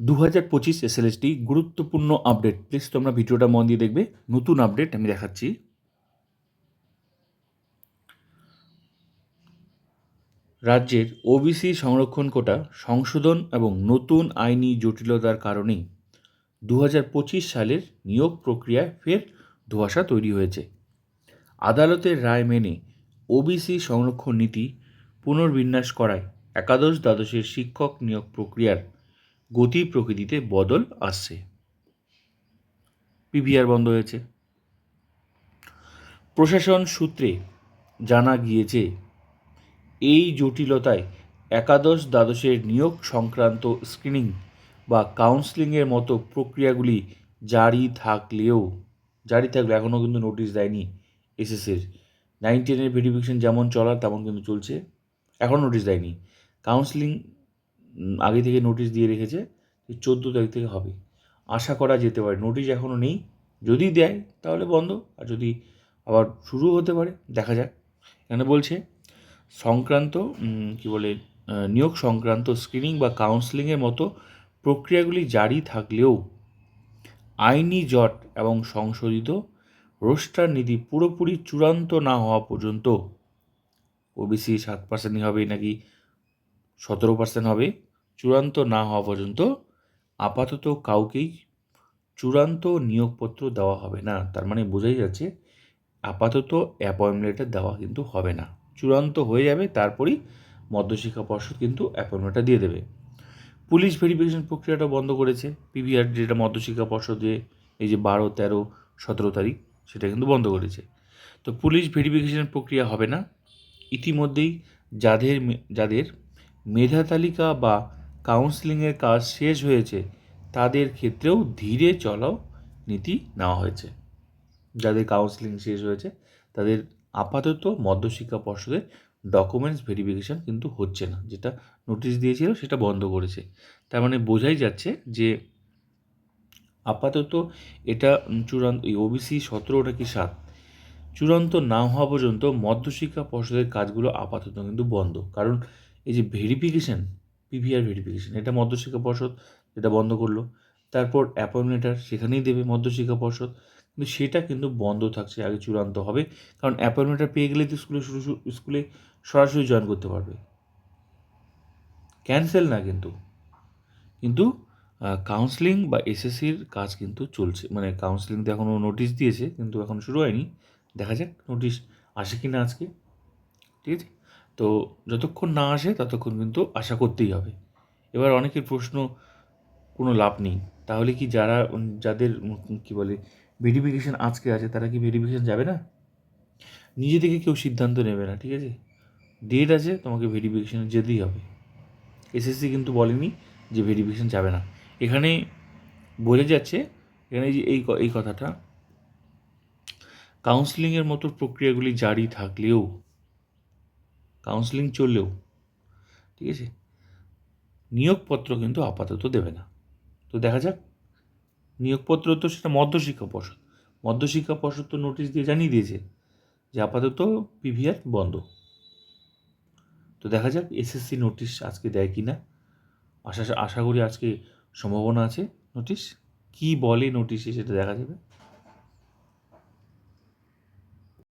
2025 SLST গুরুত্বপূর্ণ update. Please তোমরা ভিডিওটা মন দিয়ে দেখবে। নতুন আপডেট আমি দেখাচ্ছি। রাজ্যের ওবিসি সংরক্ষণ কোটা সংশোধন এবং নতুন আইনি জটিলতার কারণে 2025 সালের নিয়োগ প্রক্রিয়ায় ফের ধোঁয়াশা তৈরি হয়েছে। আদালতের রায় মেনে ওবিসি সংরক্ষণ নীতি পুনর্বিন্যাস করায় একাদশ দ্বাদশের শিক্ষক নিয়োগ প্রক্রিয়ার গতি প্রকৃতিতে বদল আসছে। পিভিআর বন্ধ হয়েছে। প্রশাসন সূত্রে জানা গিয়েছে, এই জটিলতায় একাদশ দ্বাদশের নিয়োগ সংক্রান্ত স্ক্রিনিং বা কাউন্সেলিংয়ের মতো প্রক্রিয়াগুলি জারি থাকলেও এখনও কিন্তু নোটিশ দেয়নি এসএসসির। 9-10 ভেরিফিকেশন যেমন চলার তেমন কিন্তু চলছে, এখনও নোটিশ দেয়নি। কাউন্সেলিং আগে থেকে নোটিশ দিয়ে রেখেছে, 14 তারিখ থেকে হবে। আশা করা যেতে পারে, নোটিশ এখনও নেই, যদি দেয় তাহলে বন্ধ, আর যদি আবার শুরু হতে পারে, দেখা যাক। এখানে বলছে নিয়োগ সংক্রান্ত স্ক্রিনিং বা কাউন্সেলিংয়ের মতো প্রক্রিয়াগুলি জারি থাকলেও আইনি জট এবং সংশোধিত রোস্টার নীতি পুরোপুরি চূড়ান্ত না হওয়া পর্যন্ত, ওবিসি 7% হবে নাকি 17% হবে, চূড়ান্ত না হওয়া পর্যন্ত আপাতত কাউকেই চূড়ান্ত নিয়োগপত্র দেওয়া হবে না। তার মানে বোঝাই যাচ্ছে আপাতত অ্যাপয়েন্টমেন্ট লেটার দেওয়া কিন্তু হবে না। চূড়ান্ত হয়ে যাবে, তারপরেই মধ্যশিক্ষা পর্ষদ কিন্তু অ্যাপয়েন্টমেন্টটা দিয়ে দেবে। পুলিশ ভেরিফিকেশন প্রক্রিয়াটা বন্ধ করেছে পিভিআর, যেটা মধ্যশিক্ষা পর্ষদে এই যে 12, 13, 17 তারিখ সেটা কিন্তু বন্ধ করেছে। তো পুলিশ ভেরিফিকেশন প্রক্রিয়া হবে না। ইতিমধ্যেই যাদের মেধা তালিকা বা কাউন্সেলিংয়ের কাজ শেষ হয়েছে তাদের ক্ষেত্রেও ধীরে চলাও নীতি নেওয়া হয়েছে। যাদের কাউন্সেলিং শেষ হয়েছে তাদের আপাতত মধ্যশিক্ষা পর্ষদের ডকুমেন্টস ভেরিফিকেশান কিন্তু হচ্ছে না, যেটা নোটিশ দিয়েছিল সেটা বন্ধ করেছে। তার মানে বোঝাই যাচ্ছে যে আপাতত এটা চূড়ান্ত, এই ওবিসি 17 কি 7 চূড়ান্ত না হওয়া পর্যন্ত মধ্যশিক্ষা পর্ষদের কাজগুলো আপাতত কিন্তু বন্ধ। কারণ এই যে ভেরিফিকেশান, পিভিআর ভেরিফিকেশান, এটা মধ্যশিক্ষা পর্ষদ যেটা বন্ধ করলো, তারপর অ্যাপয়েন্টমেন্ট লেটার সেখানেই দেবে মধ্যশিক্ষা পর্ষদ, কিন্তু সেটা কিন্তু বন্ধ থাকছে, আগে চূড়ান্ত হবে। কারণ অ্যাপয়েন্টমেন্ট লেটার পেয়ে গেলে তো স্কুলে সরাসরি জয়েন করতে পারবে, ক্যান্সেল না। কিন্তু কাউন্সেলিং বা এসএসসির কাজ কিন্তু চলছে, মানে কাউন্সেলিং তো এখনও নোটিশ দিয়েছে কিন্তু এখন শুরু হয়নি। দেখা যাক নোটিশ আসে কি না আজকে, ঠিক আছে? তো যতক্ষণ না আসে ততক্ষণ কিন্তু আশা করতেই হবে। এবার অনেকের প্রশ্ন, কোনো লাভ নেই, তাহলে কি যাদের ভেরিফিকেশান আজকে আছে তারা কি ভেরিফিকেশান যাবে না? নিজে থেকে কেউ সিদ্ধান্ত নেবে না, ঠিক আছে? ডেট আছে, তোমাকে ভেরিফিকেশানে যেতেই হবে। এসএসসি কিন্তু বলেনি যে ভেরিফিকেশান যাবে না। এখানে বোঝা যাচ্ছে, এখানে যে এই কথাটা, কাউন্সেলিংয়ের মতো প্রক্রিয়াগুলি জারি থাকলেও, কাউন্সেলিং চললেও, ঠিক আছে, নিয়োগপত্র কিন্তু আপাতত দেবে না। তো দেখা যাক, নিয়োগপত্র তো সেটা মধ্যশিক্ষা পর্ষদ তো নোটিশ দিয়ে জানিয়ে দিয়েছে যে আপাতত পিভিআর বন্ধ। তো দেখা যাক এসএসসি নোটিশ আজকে দেয় কি না। আশা করি আজকে সম্ভাবনা আছে নোটিশ। কি বলে নোটিশে সেটা দেখা যাবে।